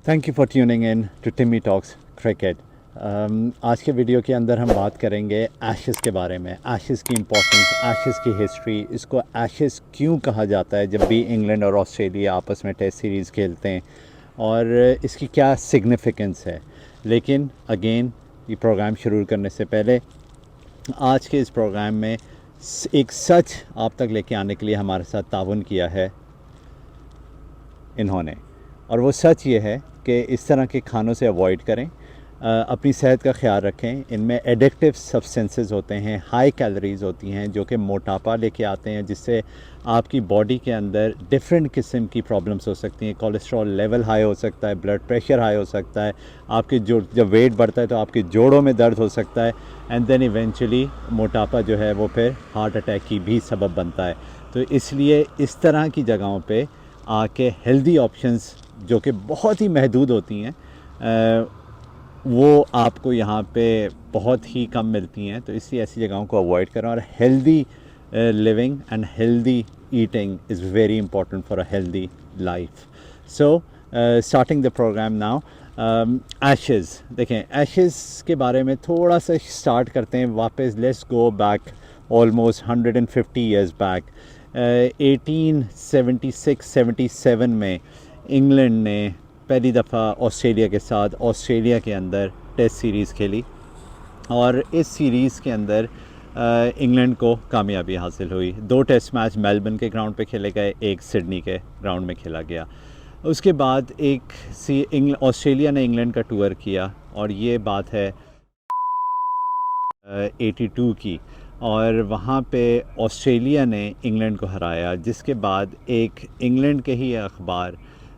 Thank you for tuning in to Timmy talks cricket. आज के video के अंदर हम बात करेंगे एशेज़ के बारे में, एशेज़ की इम्पोर्टेंस, एशेज़ की हिस्ट्री, इसको एशेज़ क्यों कहा जाता है जब भी इंग्लैंड और ऑस्ट्रेलिया आपस में टेस्ट सीरीज़ खेलते हैं, और इसकी क्या सिग्निफिकेंस है। लेकिन अगेन, ये प्रोग्राम शुरू करने से पहले आज के इस प्रोग्राम में एक सच आप तक लेके आने के लिए हमारे साथ ताउन किया है इन्होंने, और वो सच ये है कि इस तरह के खानों से अवॉइड करें, अपनी सेहत का ख्याल रखें। इनमें एडिक्टिव सब्सटेंसेस होते हैं, हाई कैलोरीज़ होती हैं जो कि मोटापा लेके आते हैं, जिससे आपकी बॉडी के अंदर डिफरेंट किस्म की प्रॉब्लम्स हो सकती हैं। कोलेस्ट्रॉल लेवल हाई हो सकता है, ब्लड प्रेशर हाई हो सकता है, आपके जब वेट बढ़ता है तो आपके जोड़ों में दर्द हो सकता है, एंड देन इवेंचुअली मोटापा जो है वो फिर हार्ट अटैक की भी सबब बनता है। तो इसलिए इस तरह की जगहों पे आके हेल्दी ऑप्शंस जो कि बहुत ही महदूद होती हैं, वो आपको यहाँ पे बहुत ही कम मिलती हैं। तो इसलिए ऐसी जगहों को अवॉइड करें, और healthy living and healthy eating is very important for a healthy life. So starting the program now. Ashes, देखें एशेज़ के बारे में थोड़ा सा स्टार्ट करते हैं वापस। Let's go back almost 150 years back. 1876-77 में इंग्लैंड ने पहली दफ़ा ऑस्ट्रेलिया के साथ ऑस्ट्रेलिया के अंदर टेस्ट सीरीज़ खेली, और इस सीरीज़ के अंदर इंग्लैंड को कामयाबी हासिल हुई। 2 टेस्ट मैच मेलबर्न के ग्राउंड पे खेले गए, एक सिडनी के ग्राउंड में खेला गया। उसके बाद ऑस्ट्रेलिया ने इंग्लैंड का टूर किया, और ये बात है 82 की, और वहाँ पे ऑस्ट्रेलिया ने इंग्लैंड को हराया, जिसके बाद एक इंग्लैंड के ही अखबार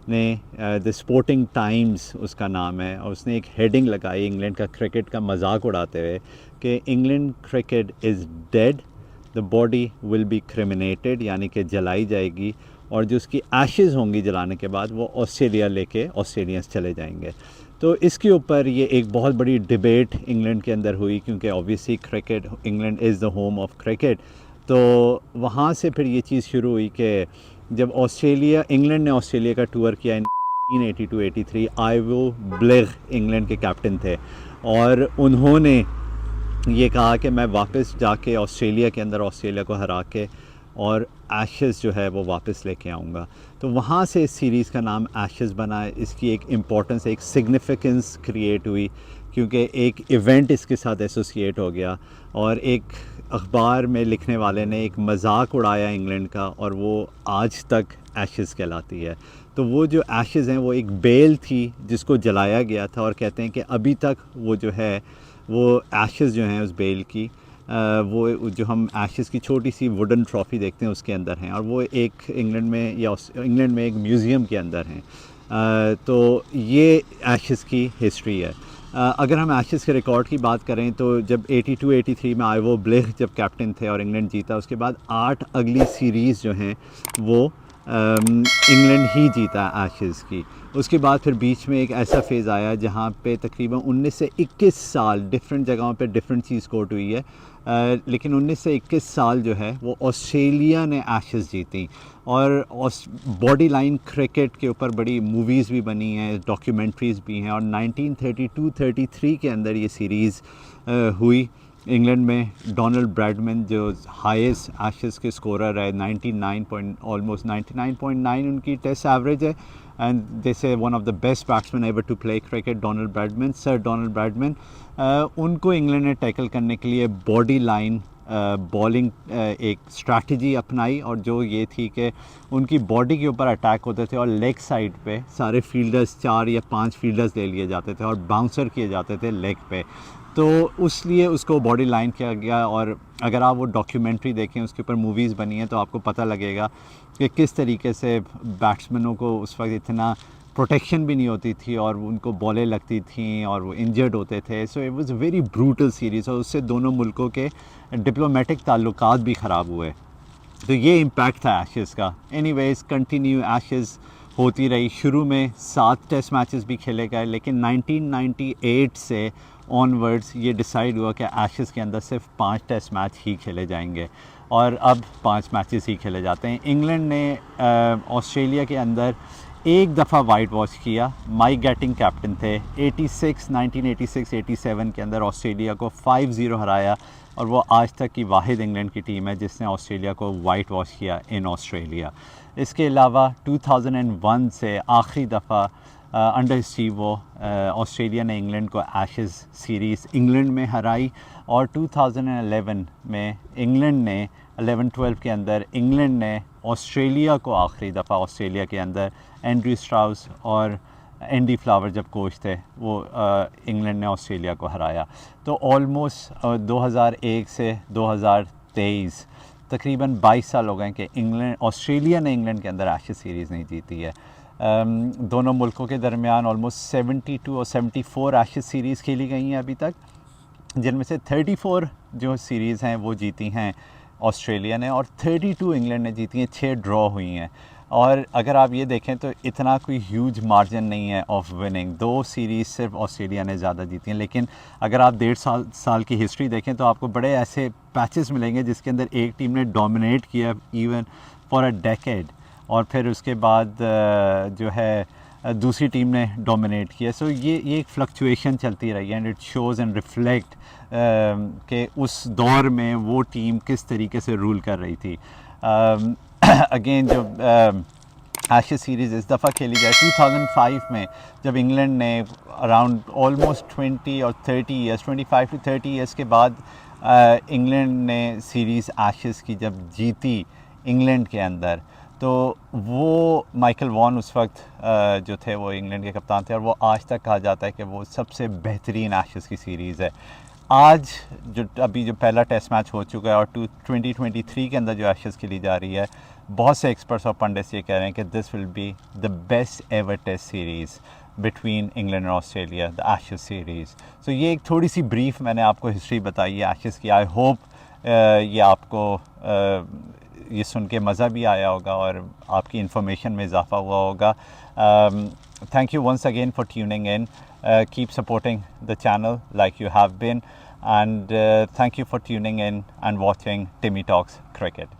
ने, द स्पोर्टिंग टाइम्स उसका नाम है, और उसने एक हेडिंग लगाई इंग्लैंड का क्रिकेट का मजाक उड़ाते हुए कि England cricket is dead, the body will be cremated, यानी कि जलाई जाएगी, और जो उसकी एशेज़ होंगी जलाने के बाद वो ऑस्ट्रेलिया लेके ऑस्ट्रेलियंस चले जाएंगे। तो इसके ऊपर ये एक बहुत बड़ी डिबेट इंग्लैंड के अंदर हुई, क्योंकि obviously cricket, England is the home of cricket. तो वहाँ से फिर ये चीज़ शुरू हुई कि जब इंग्लैंड ने ऑस्ट्रेलिया का टूर किया 1982-83, आइवो ब्लेग इंग्लैंड के कैप्टन थे, और उन्होंने ये कहा कि मैं वापस जाके ऑस्ट्रेलिया के अंदर ऑस्ट्रेलिया को हरा के और एशेज़ जो है वो वापस लेके आऊँगा। तो वहाँ से इस सीरीज़ का नाम एशेज़ बना। इसकी एक इम्पॉर्टेंस, एक सिग्निफिकेंस क्रिएट हुई, क्योंकि एक इवेंट इसके साथ एसोसिएट हो गया, और एक अखबार में लिखने वाले ने एक मजाक उड़ाया इंग्लैंड का, और वो आज तक एशेज़ कहलाती है। तो वो जो एशेज़ हैं वो एक बेल थी जिसको जलाया गया था, और कहते हैं कि अभी तक वो जो है वो एशेज़ जो हैं उस बेल की, वो जो हम एशेज़ की छोटी सी वुडन ट्रॉफ़ी देखते हैं उसके अंदर हैं, और वो एक इंग्लैंड में एक म्यूज़ियम के अंदर हैं। तो ये एशेज़ की हिस्ट्री है। अगर हम एशेज़ के रिकॉर्ड की बात करें तो जब 82-83 में आइवो ब्लेग जब कैप्टन थे और इंग्लैंड जीता, उसके बाद 8 अगली सीरीज़ जो हैं वो इंग्लैंड ही जीता एशेज़ की। उसके बाद फिर बीच में एक ऐसा फेज़ आया जहाँ पे तकरीबन 19 से 21 साल डिफरेंट जगहों पे डिफरेंट चीज़ कोट हुई है, लेकिन 19 से 21 साल जो है वो ऑस्ट्रेलिया ने एशेज़ जीती, और बॉडी लाइन क्रिकेट के ऊपर बड़ी मूवीज़ भी बनी हैं, डॉक्यूमेंट्रीज़ भी हैं, और 1932-33 के अंदर ये सीरीज़ हुई। इंग्लैंड में डोनाल्ड ब्रैडमैन जो हाईएस्ट एशेज़ के स्कोरर है, ऑलमोस्ट 99.9 उनकी टेस्ट एवरेज है, and this is one of the best batsman ever to play cricket, Donald Bradman, sir Donald Bradman. उनको इंग्लैंड ने टैकल करने के लिए बॉडी लाइन बॉलिंग एक स्ट्रैटेजी अपनाई, और जो ये थी कि उनकी बॉडी के ऊपर अटैक होते थे, और लेग साइड पे सारे फील्डर्स 4 या 5 फील्डर्स ले लिए जाते थे, और बाउंसर किए जाते थे लेग पे। तो उसलिए उसको बॉडी लाइन किया गया, और अगर आप वो डॉक्यूमेंट्री देखें, उसके ऊपर मूवीज़ बनी हैं, तो आपको पता लगेगा कि किस तरीके से बैट्समैनों को उस वक्त इतना प्रोटेक्शन भी नहीं होती थी, और उनको बॉलें लगती थी, और वो इंजर्ड होते थे। So it was a very brutal series, और उससे दोनों मुल्कों के डिप्लोमेटिक ताल्लुकात भी ख़राब हुए। तो ये इम्पैक्ट था एशेज़ का। एनीवेज़, कंटिन्यू एशेज़ होती रही। शुरू में 7 टेस्ट मैचेस भी खेले गए, लेकिन 1998 से ऑनवर्ड्स ये डिसाइड हुआ कि एशेज़ के अंदर सिर्फ 5 टेस्ट मैच ही खेले जाएंगे, और अब 5 मैचेस ही खेले जाते हैं। इंग्लैंड ने ऑस्ट्रेलिया के अंदर एक दफ़ा वाइट वॉश किया, माइक गैटिंग कैप्टन थे, 1986-87 के अंदर ऑस्ट्रेलिया को 5-0 हराया और वो आज तक की वाहिद इंग्लैंड की टीम है जिसने ऑस्ट्रेलिया को वाइट वॉश किया इन ऑस्ट्रेलिया। इसके अलावा 2001 से आखिरी दफ़ा अंडर स्टीवो ऑस्ट्रेलिया ने इंग्लैंड को एशेज़ सीरीज़ इंग्लैंड में हराई और 2011 में इंग्लैंड ने 11-12 के अंदर इंग्लैंड ने ऑस्ट्रेलिया को आखिरी दफ़ा ऑस्ट्रेलिया के अंदर एंड्रयू स्ट्राउस और एंडी फ्लावर जब कोच थे वो इंग्लैंड ने ऑस्ट्रेलिया को हराया। तो ऑलमोस्ट 2001 से 2023 तकरीबन 22 साल हो गए कि ऑस्ट्रेलिया ने इंग्लैंड के अंदर एशेज़ सीरीज़ नहीं जीती है। दोनों मुल्कों के दरमियान ऑलमोस्ट 72 और 74 एशेज़ सीरीज़ खेली गई हैं अभी तक, जिनमें से 34 जो सीरीज़ हैं वो जीती हैं ऑस्ट्रेलिया ने और 32 इंग्लैंड ने जीती हैं, 6 ड्रॉ हुई हैं। और अगर आप ये देखें तो इतना कोई ह्यूज मार्जिन नहीं है ऑफ विनिंग, 2 सीरीज़ सिर्फ ऑस्ट्रेलिया ने ज़्यादा जीती हैं। लेकिन अगर आप 1.5 साल की हिस्ट्री देखें तो आपको बड़े ऐसे पैचेस मिलेंगे जिसके अंदर एक टीम ने डोमिनेट किया इवन फॉर अ डेकेड और फिर उसके बाद जो है दूसरी टीम ने डोमिनेट किया। सो ये एक फ्लक्चुएशन चलती रही है and it shows and reflect कि उस दौर में वो टीम किस तरीके से रूल कर रही थी। अगेन जो एशेज़ सीरीज़ इस दफ़ा खेली जाए 2005 में जब इंग्लैंड ने अराउंड ऑलमोस्ट 20 और 30 ईयर्स 25 to 30 ईयर्स के बाद इंग्लैंड ने सीरीज़ एशेज़ की जब जीती इंग्लैंड के अंदर, तो वो माइकल वॉन उस वक्त जो थे वो इंग्लैंड के कप्तान थे और वो आज तक कहा जाता है कि वो सबसे बेहतरीन एशेज़ की सीरीज़ है। आज जो अभी जो पहला टेस्ट मैच हो चुका है और 2023 के अंदर जो एशेज़ खेली जा रही है, बहुत से एक्सपर्ट्स और पंडित्स ये कह रहे हैं कि this will be the best ever test series between England और ऑस्ट्रेलिया, द एशेज़ सीरीज़। सो ये एक थोड़ी सी ब्रीफ मैंने आपको हिस्ट्री बताई है एशेज़ की। आई होप ये आपको ये सुन के मज़ा भी आया होगा और आपकी इन्फॉर्मेशन में इजाफ़ा हुआ होगा। Thank you once again for tuning in, keep supporting the channel like you have been, and thank you for tuning in and watching Timmy Talks Cricket.